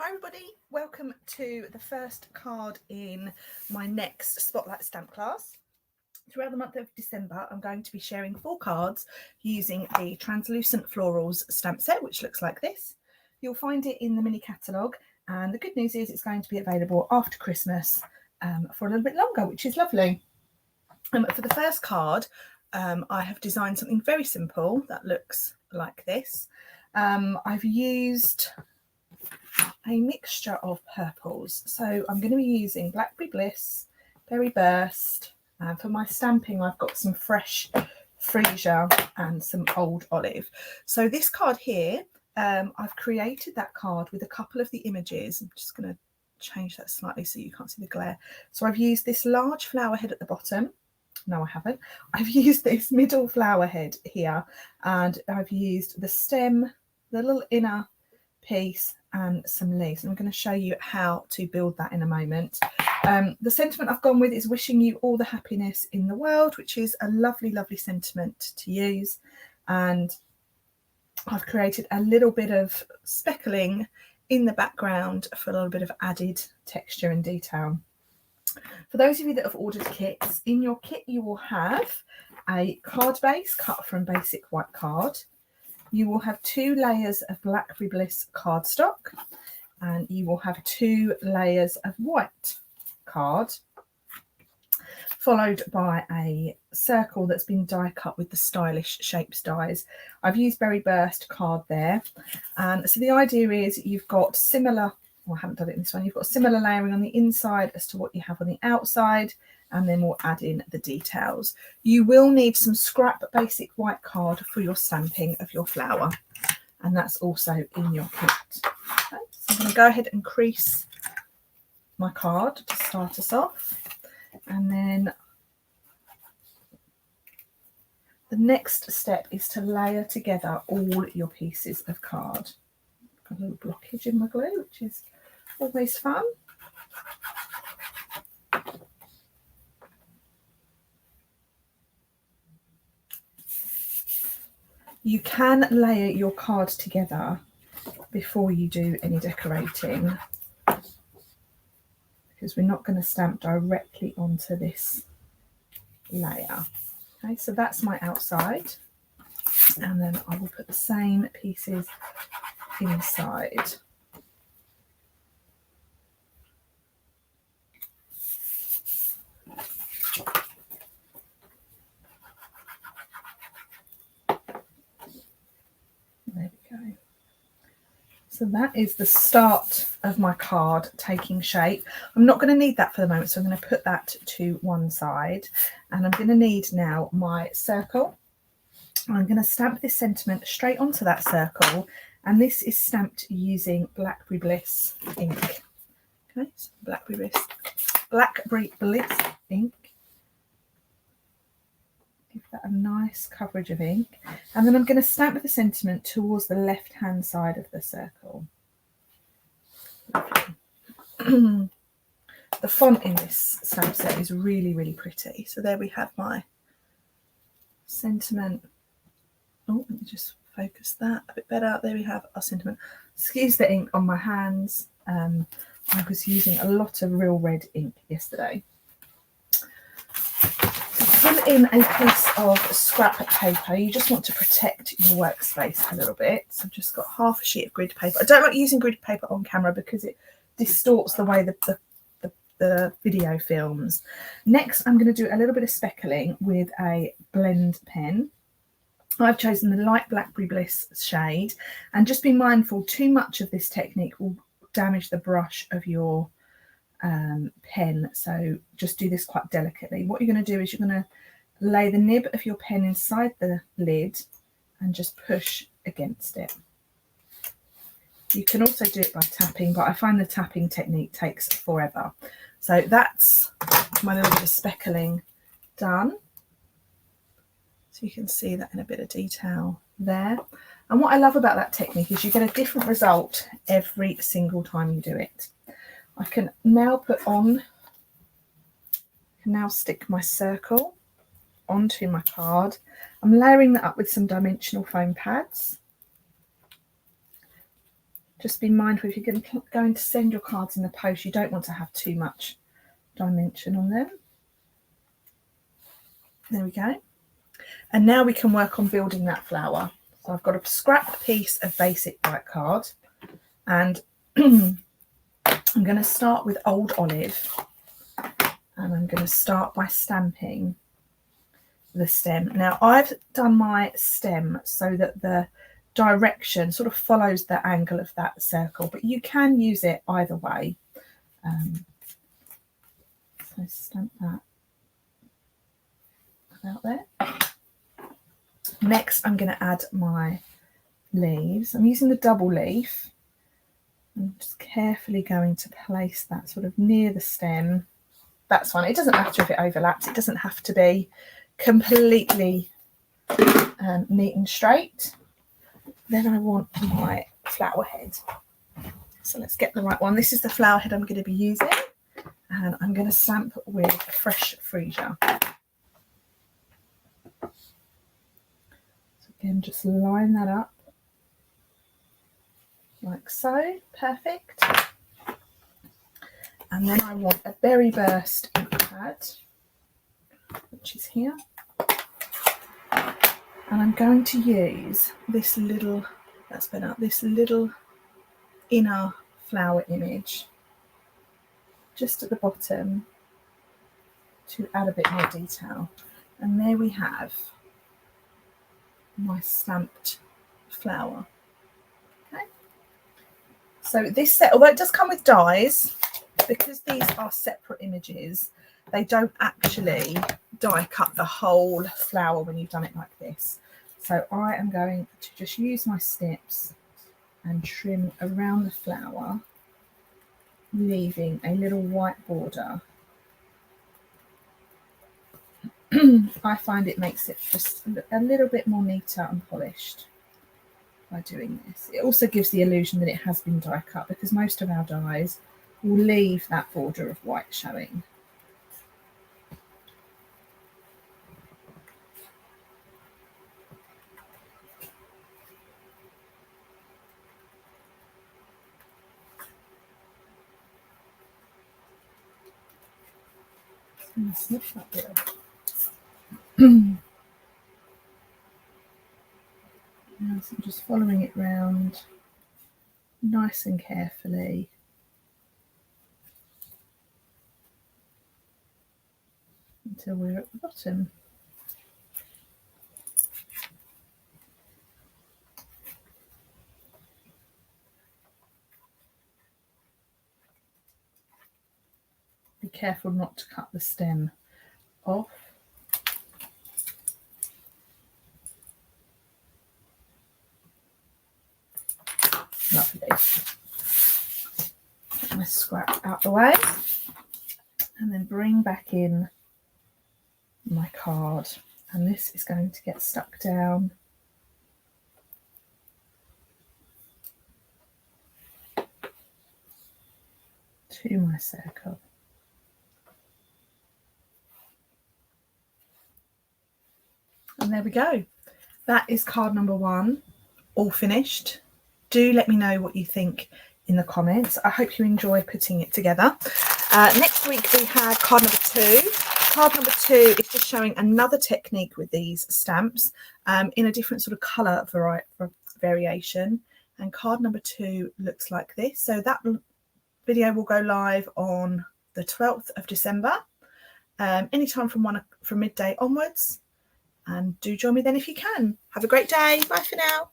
Hi everybody, welcome to the first card in my next Spotlight stamp class. Throughout the month of December, I'm going to be sharing 4 cards using the translucent florals stamp set, which looks like this. You'll find it in the mini catalogue, and the good news is it's going to be available after Christmas for a little bit longer, which is lovely. For the first card, I have designed something very simple that looks like this. I've used a mixture of purples, so I'm going to be using Blackberry Bliss, Berry Burst, and for my stamping I've got some fresh freesia and some old olive. So this card here, I've created that card with a couple of the images. I'm just going to change that slightly so you can't see the glare. So I've used this large flower head at the bottom. No, I haven't. I've used this middle flower head here, and I've used the stem, the little inner piece, and some leaves. I'm going to show you how to build that in a moment. The sentiment I've gone with is wishing you all the happiness in the world, which is a lovely, lovely sentiment to use. And I've created a little bit of speckling in the background for a little bit of added texture and detail. For those of you that have ordered kits, in your kit you will have a card base cut from basic white card. You will have 2 layers of Blackberry Bliss cardstock, and you will have 2 layers of white card, followed by a circle that's been die cut with the stylish shapes dies. I've used Berry Burst card there, and so the idea is you've got similar, well, I haven't done it in this one, you've got similar layering on the inside as to what you have on the outside, and then we'll add in the details. You will need some scrap basic white card for your stamping of your flower, and that's also in your kit. Okay, so I'm going to go ahead and crease my card to start us off, and then the next step is to layer together all your pieces of card. Got a little blockage in my glue, which is always fun. You can layer your card together before you do any decorating, because we're not going to stamp directly onto this layer. Okay, so that's my outside, and then I will put the same pieces inside. There we go. So that is the start of my card taking shape. I'm not going to need that for the moment, so I'm going to put that to one side, and I'm going to need now my circle. I'm going to stamp this sentiment straight onto that circle, and this is stamped using Blackberry Bliss ink. Okay, so Blackberry Bliss ink. Give that a nice coverage of ink, and then I'm going to stamp the sentiment towards the left hand side of the circle. The font in this stamp set is really, really pretty. So there we have my sentiment. Oh, let me just focus that a bit better. There we have our sentiment. Excuse the ink on my hands. I was using a lot of real red ink yesterday. Fill in a piece of scrap paper. You just want to protect your workspace a little bit. So I've just got half a sheet of grid paper. I don't like using grid paper on camera because it distorts the way the video films. Next, I'm going to do a little bit of speckling with a blend pen. I've chosen the light Blackberry Bliss shade, and just be mindful, too much of this technique will damage the brush of your pen, so just do this quite delicately. What you're going to do is you're going to lay the nib of your pen inside the lid and just push against it. You can also do it by tapping, but I find the tapping technique takes forever. So that's my little bit of speckling done. So you can see that in a bit of detail there. And what I love about that technique is you get a different result every single time you do it. I can now stick my circle onto my card. I'm layering that up with some dimensional foam pads. Just be mindful if you're going to send your cards in the post, you don't want to have too much dimension on them. There we go. And now we can work on building that flower. So I've got a scrap piece of basic white card, and I'm going to start with Old Olive, and I'm going to start by stamping the stem. Now I've done my stem so that the direction sort of follows the angle of that circle, but you can use it either way. So stamp that about there. Next I'm going to add my leaves. I'm using the double leaf. I'm just carefully going to place that sort of near the stem. That's fine. It doesn't matter if it overlaps. It doesn't have to be completely neat and straight. Then I want my flower head. So let's get the right one. This is the flower head I'm going to be using, and I'm going to stamp with Fresh Freesia. So again, just line that up like so. Perfect. And then I want a berry burst ink pad, which is here. And I'm going to use this little, this little inner flower image just at the bottom to add a bit more detail. And there we have my stamped flower. Okay. So this set, although it does come with dies, because these are separate images, they don't actually die cut the whole flower when you've done it like this. So I am going to just use my snips and trim around the flower, leaving a little white border. I find it makes it just a little bit more neater and polished by doing this. It also gives the illusion that it has been die cut, because most of our dies will leave that border of white showing. Snip that bit off. Now, so I'm just following it round nice and carefully. Until we're at the bottom. Be careful not to cut the stem off. Lovely. Put my scrap out the way, and then bring back in my card, and this is going to get stuck down to my circle. And there we go. That is card number 1, all finished. Do let me know what you think in the comments. I hope you enjoy putting it together. Next week we have card number 2. Card number 2 is just showing another technique with these stamps in a different sort of colour variation. And card number 2 looks like this. So that video will go live on the 12th of December, anytime from midday onwards. And do join me then if you can. Have a great day. Bye for now.